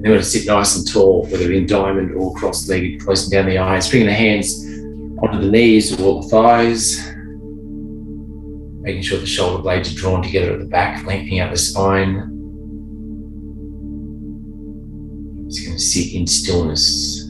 And then we're going to sit nice and tall, whether in diamond or cross-legged, closing down the eyes, bringing the hands onto the knees or the thighs, making sure the shoulder blades are drawn together at the back, lengthening out the spine. Just going to sit in stillness.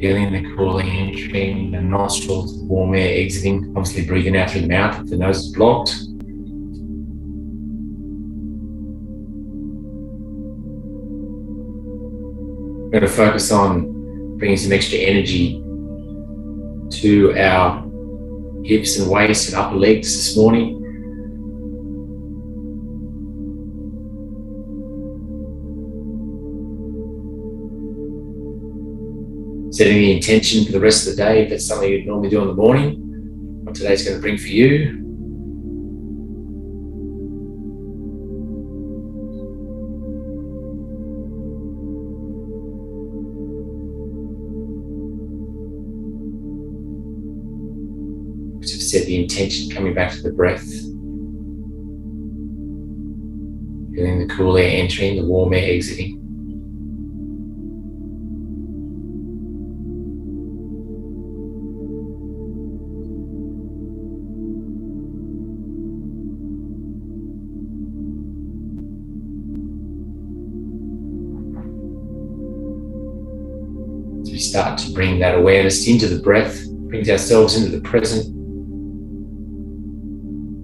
Feeling the cooling entering the nostrils, warm air exiting, obviously breathing out through the mouth if the nose is blocked. We're going to focus on bringing some extra energy to our hips and waist and upper legs this morning. Setting the intention for the rest of the day, if that's something you'd normally do in the morning, what today's going to bring for you. Just set the intention, coming back to the breath. Feeling the cool air entering, the warm air exiting. We start to bring that awareness into the breath, brings ourselves into the present.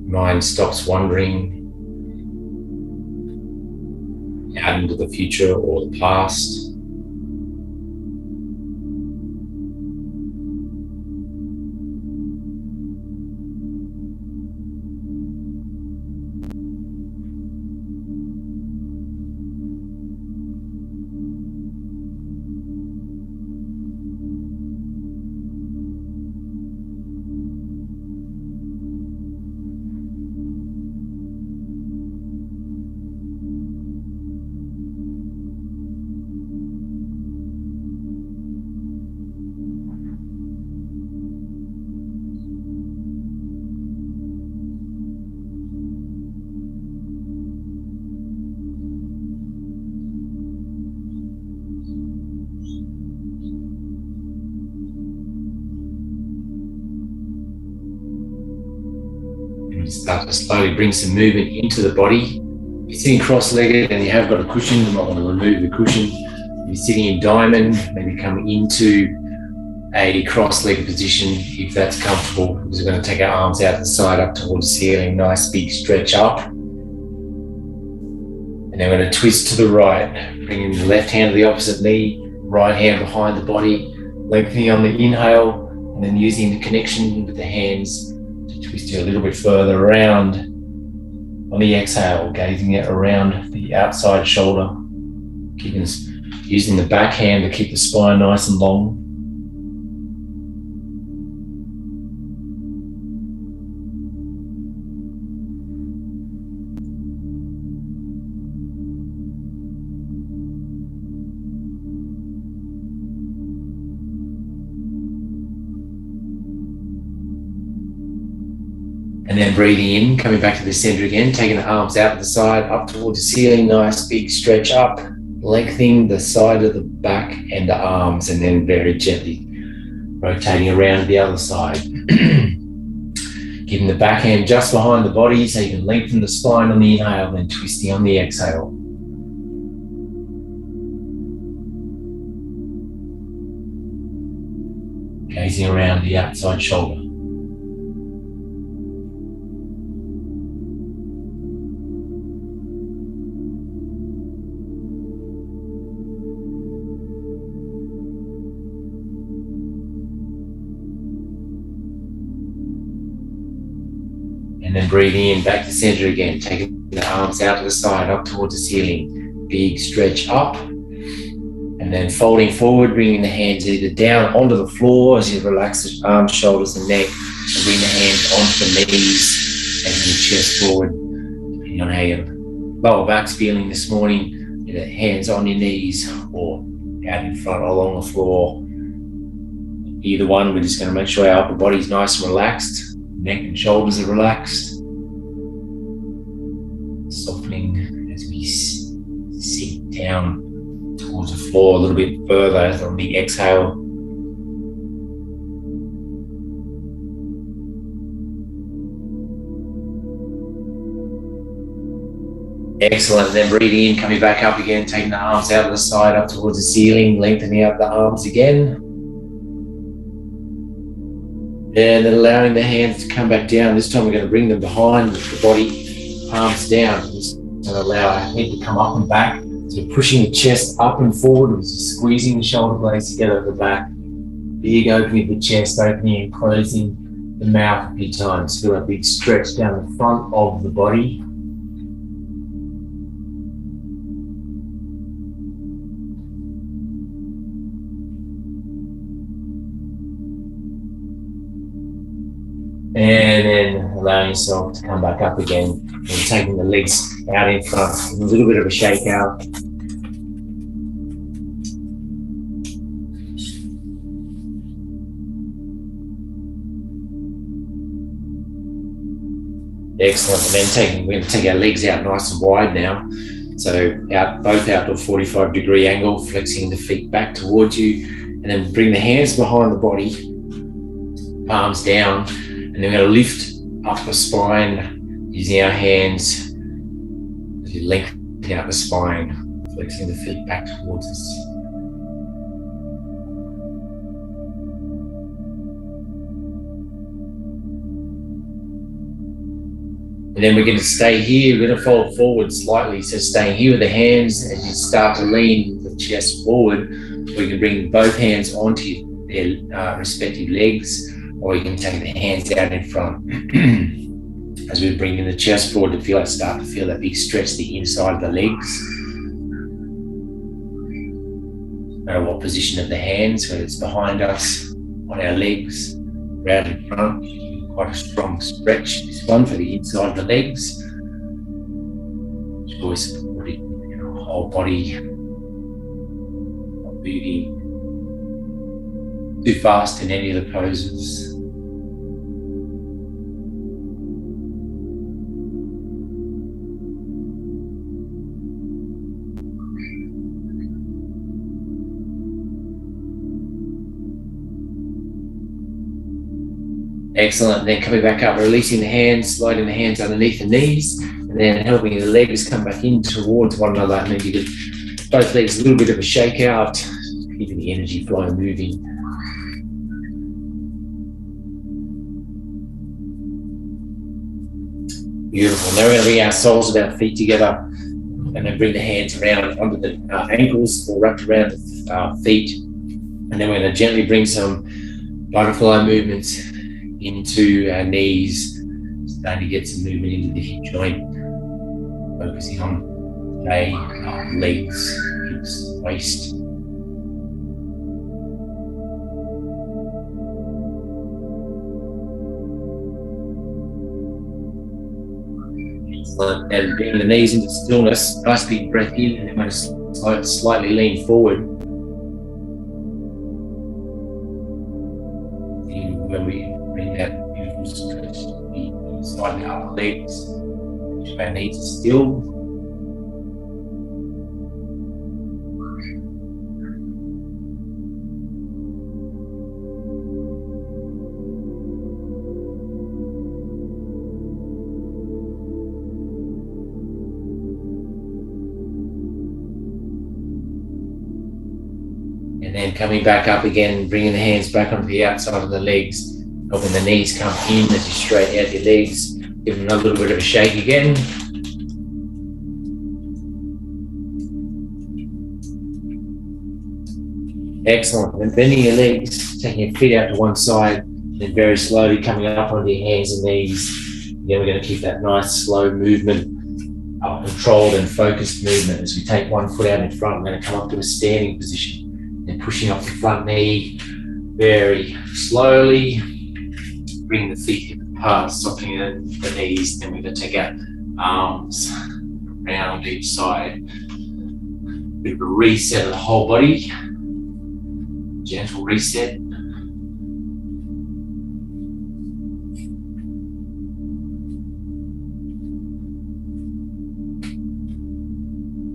Mind stops wandering out into the future or the past. Start to slowly bring some movement into the body. If you're sitting cross-legged and you have got a cushion, you might want to remove the cushion. If you're sitting in diamond, maybe come into a cross-legged position if that's comfortable. We're going to take our arms out to the side up towards the ceiling, nice big stretch up. And then we're going to twist to the right, bringing the left hand to the opposite knee, right hand behind the body, lengthening on the inhale, and then using the connection with the hands twist it a little bit further around on the exhale, gazing it around the outside shoulder, using the back hand to keep the spine nice and long. And then breathing in, coming back to the center again, taking the arms out to the side, up towards the ceiling, nice big stretch up, lengthening the side of the back and the arms, and then very gently rotating around to the other side. Keeping the back hand just behind the body so you can lengthen the spine on the inhale, and then twisting on the exhale. Gazing around the outside shoulder. And then breathing in, back to center again, taking the arms out to the side, up towards the ceiling. Big stretch up. And then folding forward, bringing the hands either down onto the floor as you relax the arms, shoulders, and neck, and bring the hands onto the knees, taking your chest forward, depending on how your lower back's feeling this morning. Either hands on your knees or out in front along the floor. Either one, we're just going to make sure our upper body's nice and relaxed, neck and shoulders are relaxed. Softening as we sink down towards the floor a little bit further on the exhale. Excellent. And then breathing in, coming back up again, taking the arms out to the side, up towards the ceiling, lengthening out the arms again. And then allowing the hands to come back down. This time we're going to bring them behind the body, palms down. Just going to allow our head to come up and back. So we're pushing the chest up and forward, just squeezing the shoulder blades together at the back. Big opening of the chest, opening and closing the mouth a few times. Feel a big stretch down the front of the body. And then allowing yourself to come back up again and taking the legs out in front. A little bit of a shake out. Excellent. And then we're going to take our legs out nice and wide now. So both out to a 45-degree angle, flexing the feet back towards you. And then bring the hands behind the body, palms down. And then we're going to lift up the spine using our hands as you lengthen out the spine, flexing the feet back towards us. And then we're going to stay here. We're going to fold forward slightly. So staying here with the hands as you start to lean the chest forward. We can bring both hands onto their respective legs, or you can take the hands out in front as we bring in the chest forward to start to feel that big stretch to the inside of the legs. No matter what position of the hands, whether it's behind us, on our legs, round in front, quite a strong stretch, this one for the inside of the legs. Always supporting your whole body, not moving too fast in any of the poses. Excellent. Then coming back up, releasing the hands, sliding the hands underneath the knees, and then helping the legs come back in towards one another. And then you give both legs a little bit of a shake out, keeping the energy flow moving. Beautiful. Now we're going to bring our soles of our feet together and then bring the hands around under the ankles or wrapped around the feet. And then we're going to gently bring some butterfly movements into our knees, starting to get some movement into the hip joint, focusing on legs, hips, waist. Excellent. And bringing the knees into stillness, nice big breath in, and then we're going to slightly lean forward. When we bring that beautiful stretch to the inside of the upper legs, keep our knees still. And then coming back up again, bringing the hands back onto the outside of the legs, helping the knees come in as you straighten out your legs. Give them a little bit of a shake again. Excellent. And bending your legs, taking your feet out to one side, then very slowly coming up onto your hands and knees, Again, we're going to keep that nice slow movement, controlled and focused movement. As we take one foot out in front, we're going to come up to a standing position and pushing up the front knee very slowly. Bring the feet hip apart, softening the knees. Then we're going to take our arms around each side. Bit of a reset of the whole body. Gentle reset.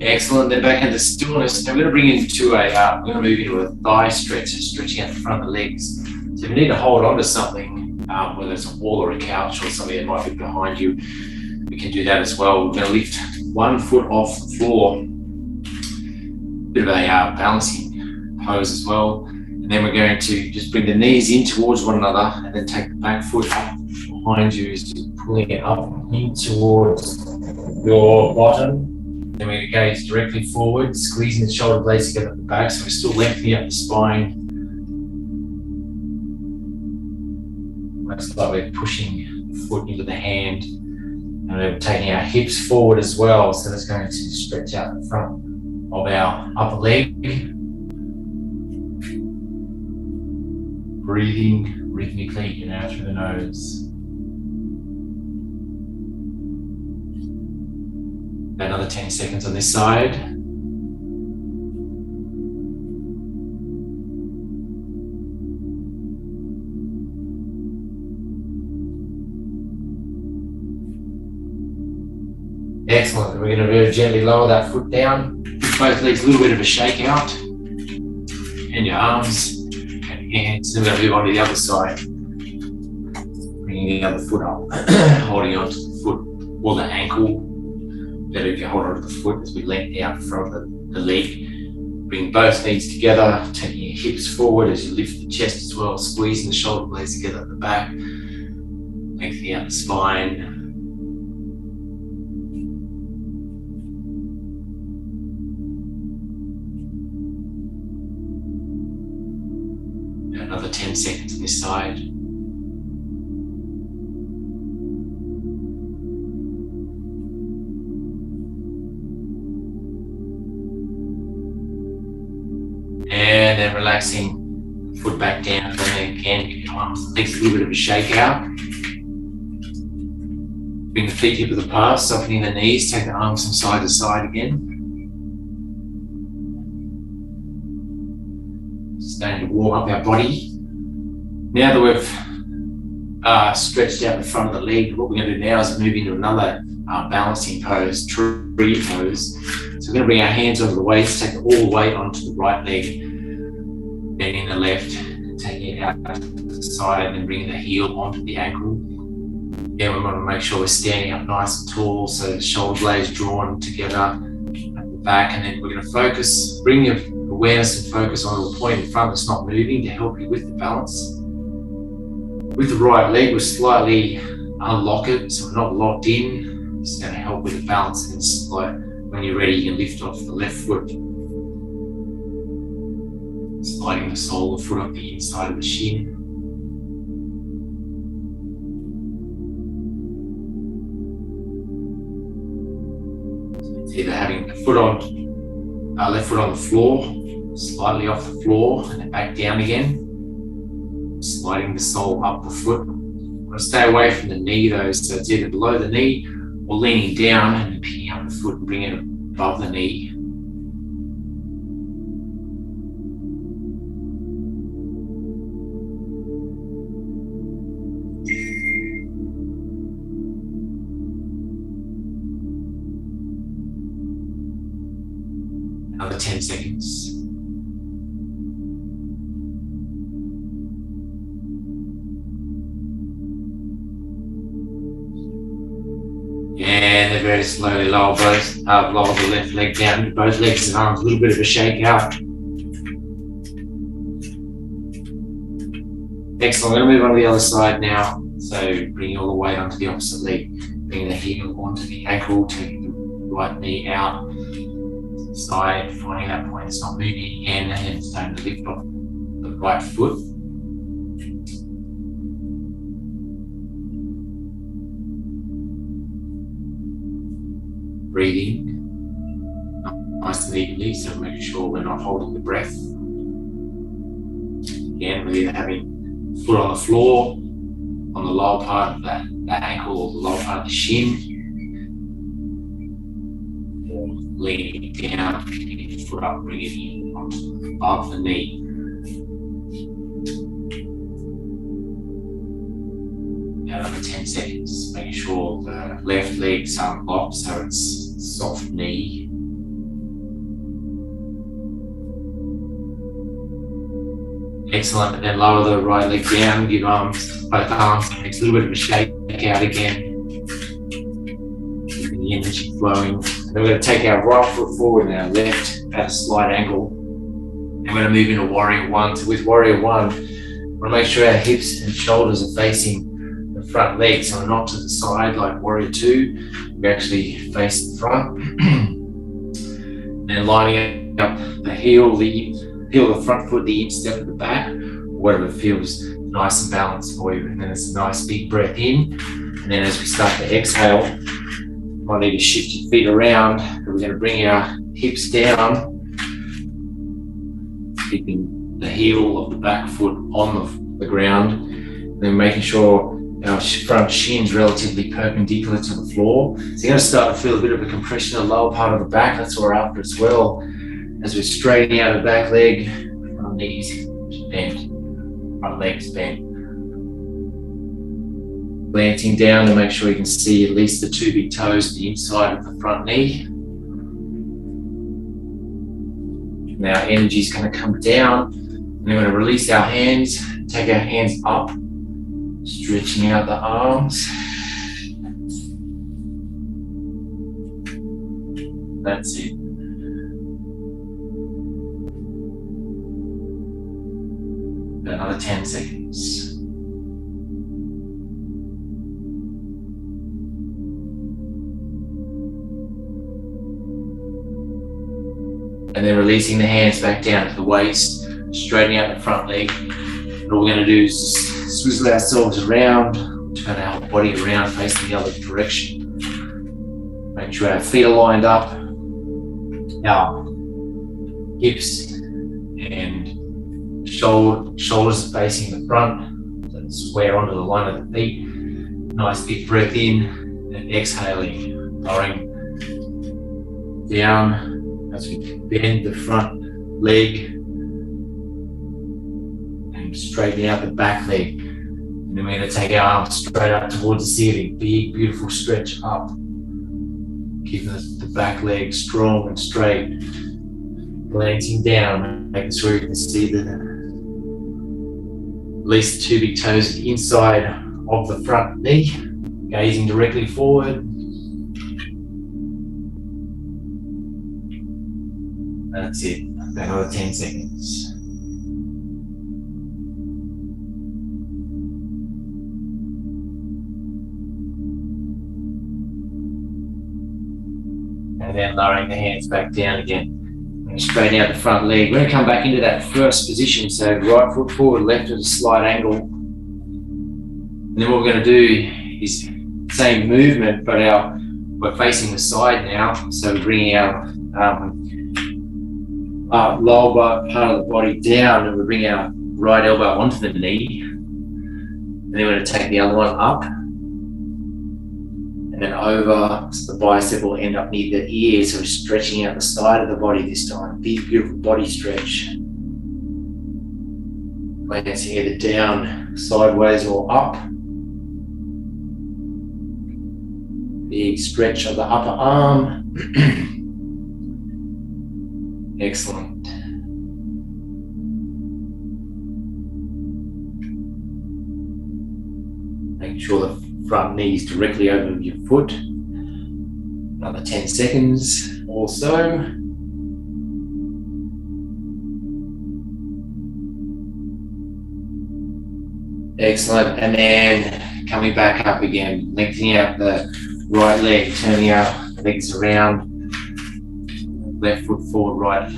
Excellent. Then back into stillness. Now we're going to bring into we're going to move into a thigh stretch, stretching out the front of the legs. So if you need to hold on to something, whether it's a wall or a couch or something that might be behind you, we can do that as well. We're going to lift one foot off the floor. Bit of a balancing pose as well. And then we're going to just bring the knees in towards one another and then take the back foot up behind you, as you're pulling it up in towards your bottom. Then we gaze directly forward, squeezing the shoulder blades together at the back, so we're still lengthening up the spine. Looks like we're pushing the foot into the hand, and we're taking our hips forward as well, so that's going to stretch out the front of our upper leg. Breathing rhythmically in and out through the nose. Another 10 seconds on this side. Excellent. We're going to very gently lower that foot down. Both legs a little bit of a shake out. And your arms and your hands. Then we're going to move on to the other side. Bringing the other foot up. Holding onto the foot or the ankle. Better if you hold on to the foot as we lengthen out from the leg. Bring both knees together, taking your hips forward as you lift the chest as well, squeezing the shoulder blades together at the back, lengthening out the spine. Another 10 seconds on this side. And then relaxing the foot back down. And then again, give your arms and legs a little bit of a shake out. Bring the feet hip apart, softening the knees. Take the arms from side to side again. Starting to warm up our body. Now that we've stretched out the front of the leg, what we're going to do now is move into another balancing pose, tree pose. So we're going to bring our hands over the waist, take all the weight onto the right leg, bending the left, taking it out to the side, and then bringing the heel onto the ankle. Again, we want to make sure we're standing up nice and tall, so the shoulder blades drawn together at the back, and then we're going to focus, bring your awareness and focus on the point in front that's not moving to help you with the balance. With the right leg, we'll slightly unlock it, so we're not locked in. It's going to help with the balance, and it's like when you're ready, you can lift off the left foot, sliding the sole of the foot up the inside of the shin. So it's either having the foot on, left foot on the floor, slightly off the floor, and then back down again, sliding the sole up the foot. I'm going to stay away from the knee though, so it's either below the knee or leaning down and then picking up the foot and bringing it above the knee. Another 10 seconds. And then very slowly lower the left leg down to both legs and arms, a little bit of a shake out. Excellent. I'm going to move on to the other side now. So bring all the weight onto the opposite leg, bring the heel onto the ankle, taking the right knee out to the side, finding that point that's not moving again, and then starting to lift off the right foot. Breathe in nice and evenly, so making sure we're not holding the breath. Again, we're either having foot on the floor, on the lower part of that ankle or the lower part of the shin, or leaning down, picking the foot up, bring it in above the knee. Another 10 seconds, making sure the left leg's unlocked so it's soft knee. Excellent, and then lower the right leg down, give both arms, makes a little bit of a shake out again. Keeping the energy flowing. And then we're going to take our right foot forward and our left at a slight angle. And we're going to move into Warrior One. So with Warrior One, we want to make sure our hips and shoulders are facing the front leg, so we're not to the side like Warrior Two. We actually face the front. And lining up the heel of the front foot, the instep of the back, whatever feels nice and balanced for you. And then it's a nice big breath in. And then as we start to exhale, you might need to shift your feet around. And we're going to bring our hips down, keeping the heel of the back foot on the ground. And then making sure our front shin's relatively perpendicular to the floor. So you're going to start to feel a bit of a compression in the lower part of the back. That's what we're after as well. As we're straightening out the back leg, front knees bent, front legs bent. Glancing down to make sure you can see at least the two big toes to the inside of the front knee. Now energy is going to come down, and we're going to release our hands, take our hands up, stretching out the arms. That's it. Another 10 seconds. And then releasing the hands back down to the waist, straightening out the front leg. And all we're going to do is just swizzle ourselves around, turn our body around facing the other direction. Make sure our feet are lined up, our hips and shoulders are facing the front, so square onto the line of the feet. Nice big breath in and exhaling, lowering down as we bend the front leg and straightening out the back leg. And then we're going to take our arms straight up towards the ceiling. Big, beautiful stretch up, keeping the back leg strong and straight. Glancing down, making sure you can see at least the two big toes inside of the front knee, gazing directly forward. That's it, another 10 seconds. And then lowering the hands back down again. Straighten out the front leg. We're going to come back into that first position. So right foot forward, left at a slight angle. And then what we're going to do is same movement, but we're facing the side now. So we're bringing our lower part of the body down, and we bring our right elbow onto the knee. And then we're going to take the other one up. And then over, so the bicep will end up near the ear, so we're stretching out the side of the body this time. Big, beautiful body stretch. Glancing either down, sideways or up. Big stretch of the upper arm. Excellent. Make sure the front knees directly over your foot. Another 10 seconds or so. Excellent. And then coming back up again, lengthening out the right leg, turning our legs around. Left foot forward, right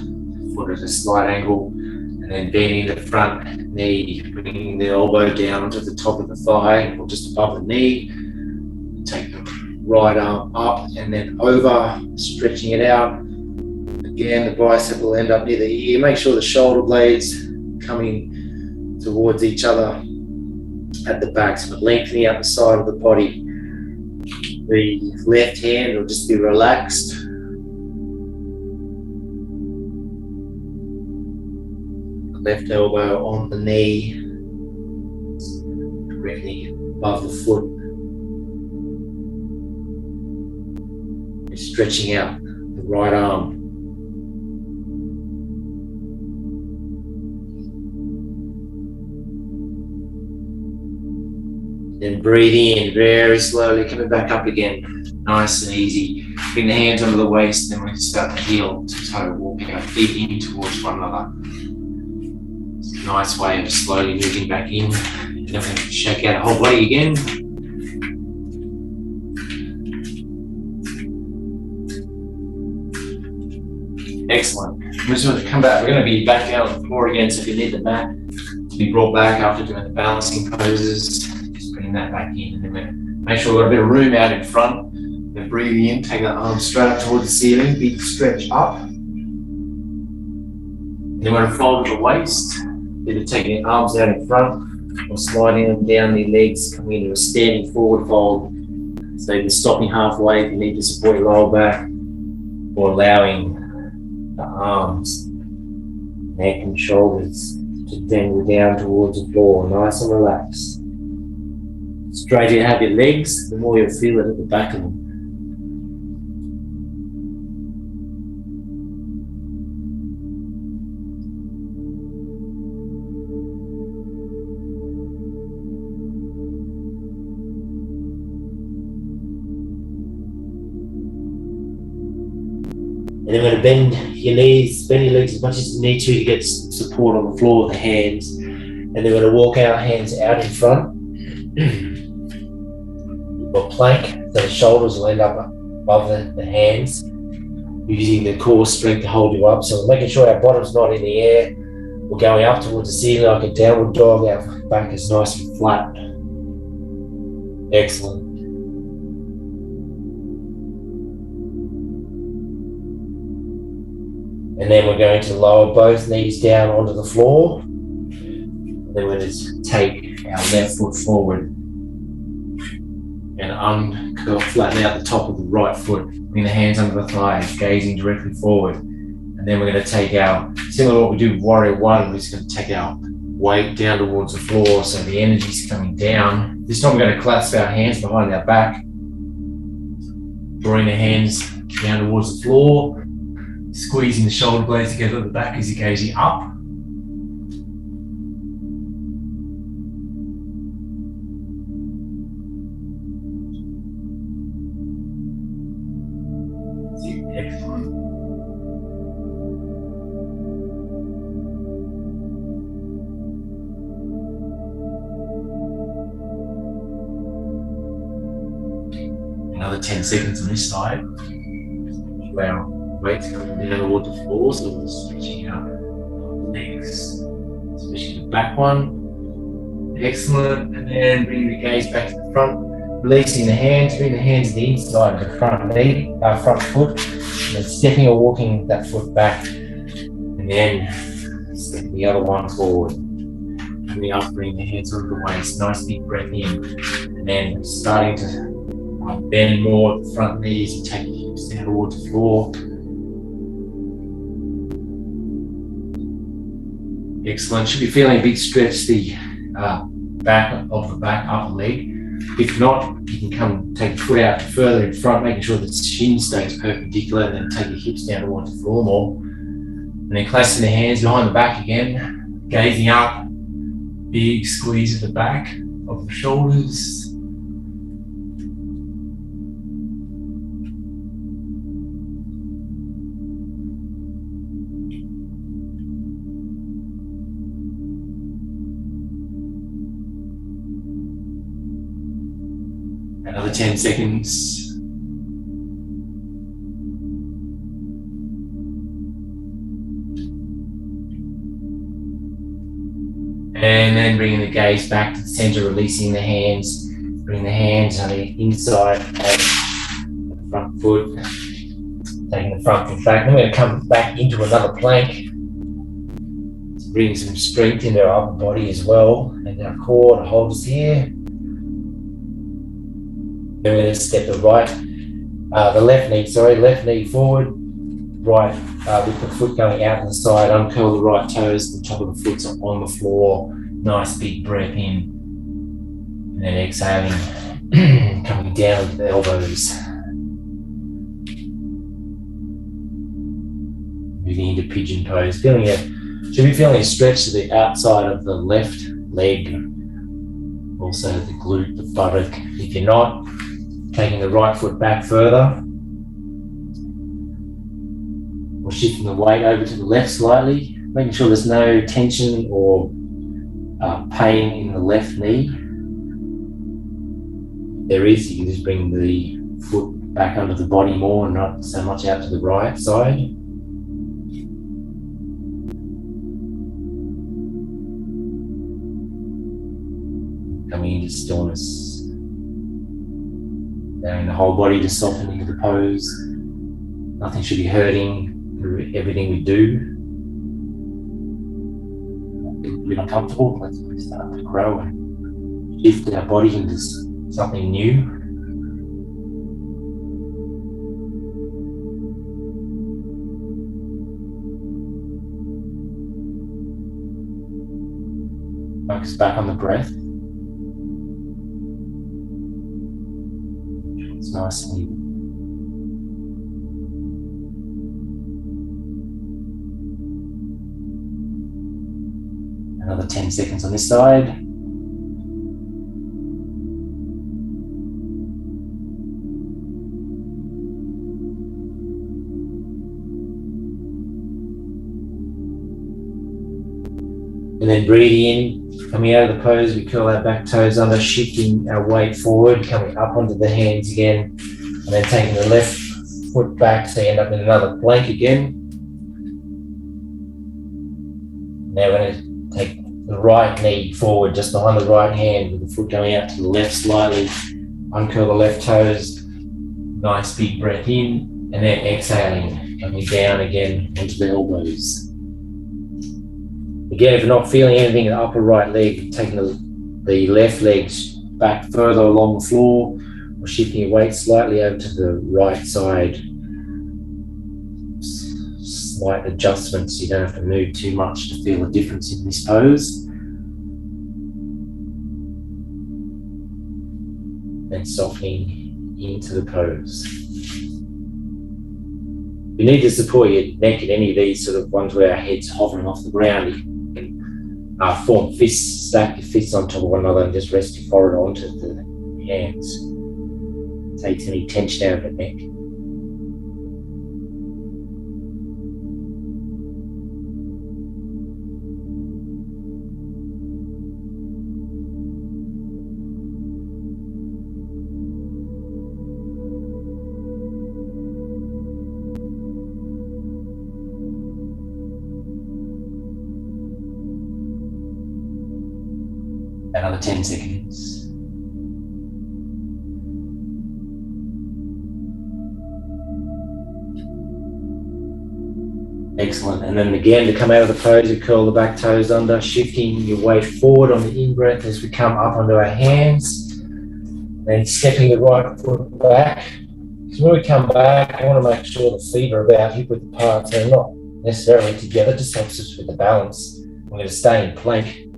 foot at a slight angle. And then bending the front knee, bringing the elbow down to the top of the thigh or just above the knee. Take the right arm up and then over, stretching it out. Again, the bicep will end up near the ear. Make sure the shoulder blades coming towards each other at the back, so lengthening out the side of the body. The left hand will just be relaxed. The left elbow on the knee, directly above the foot. And stretching out the right arm. Then breathing in very slowly, coming back up again, nice and easy. Bring the hands under the waist, then we can start to heel to toe, walking our feet in towards one another. It's a nice way of slowly moving back in. And then we can shake out the whole body again. Excellent. We're just going to come back. We're going to be back down on the floor again, so if you need the mat to be brought back after doing the balancing poses, bring that back in, and then make sure we've got a bit of room out in front. Then breathing in, take that arm straight up towards the ceiling, big stretch up. And then we're going to fold at the waist, either taking the arms out in front or sliding them down the legs, coming into a standing forward fold. So either stopping halfway if you need to support your lower back, or allowing the arms, neck and shoulders to dangle down towards the floor, nice and relaxed. The straighter you have your legs, the more you'll feel it at the back of them. And then we're going to bend your knees, bend your legs as much as you need to get support on the floor with the hands. And then we're going to walk our hands out in front. You've got plank, so the shoulders will end up above the hands, using the core strength to hold you up. So we're making sure our bottom's not in the air. We're going up towards the ceiling like a downward dog. Our back is nice and flat. Excellent. And then we're going to lower both knees down onto the floor. And then we're going to take our left foot forward and uncurl, flatten out the top of the right foot. Bring the hands under the thighs, gazing directly forward. And then we're going to take our, similar to what we do with Warrior One, we're just going to take our weight down towards the floor so the energy's coming down. This time we're going to clasp our hands behind our back, drawing the hands down towards the floor. Squeezing the shoulder blades together at the back as you're gazing up. Excellent. Another 10 seconds on this side. Wow. Weight coming down towards the floor, so we're stretching out the legs, especially the back one. Excellent. And then bring the gaze back to the front, releasing the hands, bring the hands to the inside of the front knee, front foot, and then stepping or walking that foot back, and then stepping the other one forward. Coming up, bring the hands over the waist, nice deep breath in, and then starting to bend more at the front knees and take your hips down towards the floor. Excellent. Should be feeling a big stretch the back of the back upper leg. If not, you can come take your foot out further in front, making sure that the shin stays perpendicular, and then take your hips down towards the floor more. And then clasping the hands behind the back again, gazing up, big squeeze at the back of the shoulders. Another 10 seconds. And then bringing the gaze back to the center, releasing the hands. Bring the hands on the inside of foot, taking the front foot back. Then we're going to come back into another plank. Bring some strength into our upper body as well, and our core to hold us here. Then we're going to step the left knee forward, right with the foot going out to the side, uncurl the right toes, the top of the foot's on the floor, nice big breath in, and then exhaling, coming down with the elbows. Moving into pigeon pose, should be feeling a stretch to the outside of the left leg, also the glute, the buttock. If you're not, taking the right foot back further, or shifting the weight over to the left slightly, making sure there's no tension or pain in the left knee. If there is, you can just bring the foot back under the body more and not so much out to the right side. Coming into stillness. Allowing the whole body to soften into the pose. Nothing should be hurting through everything we do. A little bit uncomfortable, let's start to grow and shift our body into something new. Focus back on the breath. It's nice and even. Another 10 seconds on this side. And then breathing in, coming out of the pose, we curl our back toes under, shifting our weight forward, coming up onto the hands again, and then taking the left foot back so you end up in another plank again. Now we're going to take the right knee forward, just behind the right hand, with the foot going out to the left slightly. Uncurl the left toes. Nice big breath in, and then exhaling, coming down again onto the elbows. Again, if you're not feeling anything in the upper right leg, taking the left leg back further along the floor, or shifting your weight slightly over to the right side. Slight adjustments, you don't have to move too much to feel a difference in this pose. Then softening into the pose. You need to support your neck in any of these sort of ones where our head's hovering off the ground. You can form fists, stack your fists on top of one another and just rest your forehead onto the hands. Takes any tension out of the neck. Another 10 seconds. Excellent. And then again, to come out of the pose, you curl the back toes under, shifting your weight forward on the in-breath as we come up onto our hands. Then stepping the right foot back. So when we come back, I want to make sure the feet are about hip-width apart, so they're not necessarily together, just helps us with the balance. We're going to stay in plank,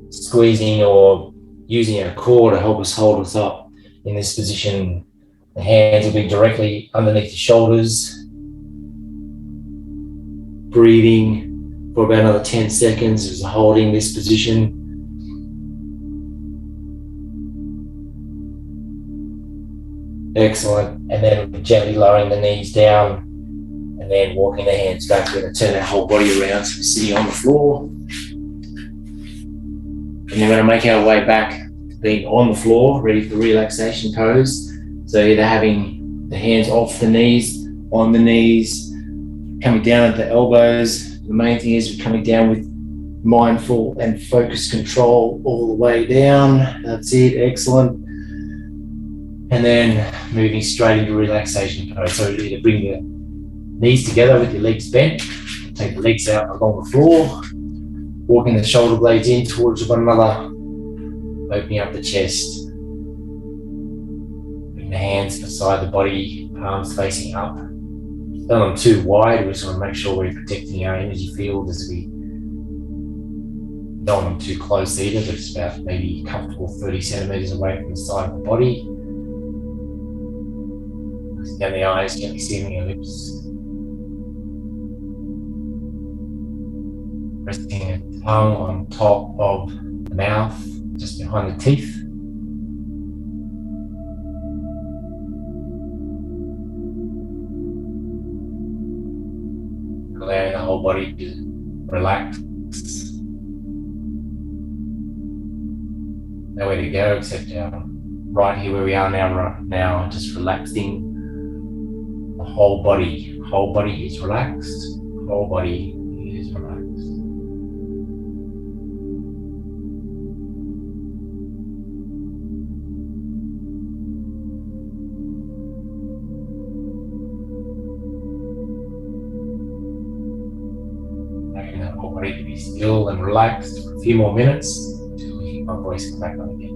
squeezing or using our core to help us hold us up in this position. The hands will be directly underneath the shoulders. Breathing for about another 10 seconds, just holding this position. Excellent. And then gently lowering the knees down and then walking the hands back. We're going to turn our whole body around so we're sitting on the floor. And then we're going to make our way back to being on the floor, ready for the relaxation pose. So either having the hands off the knees, on the knees, coming down at the elbows. The main thing is we're coming down with mindful and focused control all the way down. That's it, excellent. And then moving straight into relaxation pose. So either bring the knees together with your legs bent, take the legs out along the floor, walking the shoulder blades in towards one another, opening up the chest. Bring the hands beside the body, palms facing up. Don't want them too wide, we just want to make sure we're protecting our energy field as we don't want them too close either, but it's about maybe comfortable 30 centimeters away from the side of the body. Closing down the eyes, gently sealing your lips. Resting the tongue on top of the mouth, just behind the teeth. Allowing the whole body to relax. Nowhere to go except right here where we are now, right now, just relaxing the whole body. Whole body is relaxed. Whole body is relaxed. Allowing the whole body to be still and relaxed for a few more minutes until we hear my voice come back on again.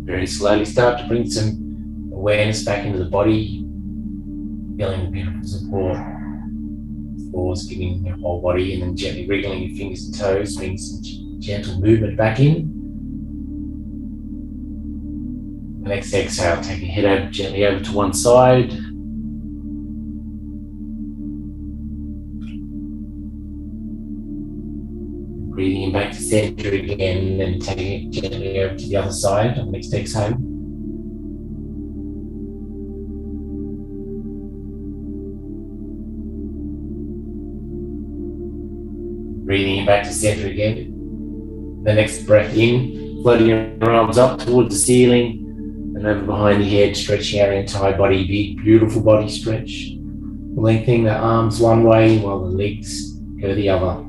Very slowly start to bring some awareness back into the body, feeling the beautiful support. Floors giving your whole body, and then gently wriggling your fingers and toes, bring some gentle movement back in. The next exhale, take your head over, gently over to one side. Breathing in back to center again, and taking it gently over to the other side on the next exhale. Breathing in back to center again. The next breath in, floating your arms up towards the ceiling and over behind the head, stretching out your entire body, big, beautiful body stretch. Lengthening the arms one way while the legs go the other.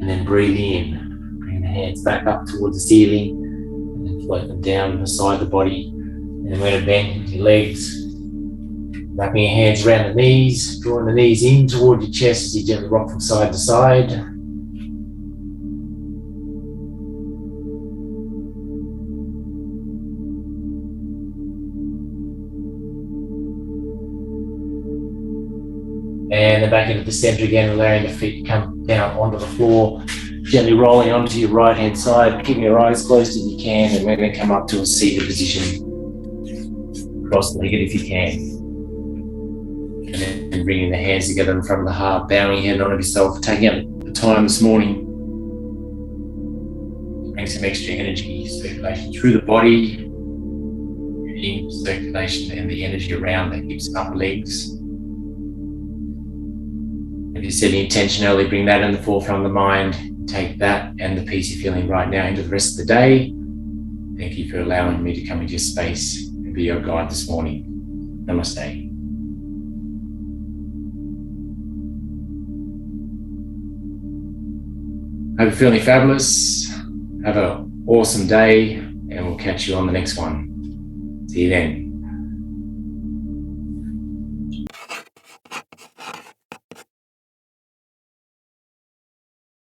And then breathe in, bring the hands back up towards the ceiling and then float them down beside the body. And then we're going to bend into your legs, wrapping your hands around the knees, drawing the knees in toward your chest as you gently rock from side to side. And then back into the center again, allowing the feet to come down onto the floor, gently rolling onto your right hand side, keeping your eyes closed if you can, and we're going to come up to a seated position, cross-legged if you can. And then bringing the hands together in front of the heart, bowing your head onto yourself, taking out the time this morning. Bring some extra energy, circulation through the body, circulation and the energy around the hips and upper legs. If you set the intention early, bring that in the forefront of the mind. Take that and the peace you're feeling right now into the rest of the day. Thank you for allowing me to come into your space and be your guide this morning. Namaste. Hope you're feeling fabulous. Have an awesome day, and we'll catch you on the next one. See you then.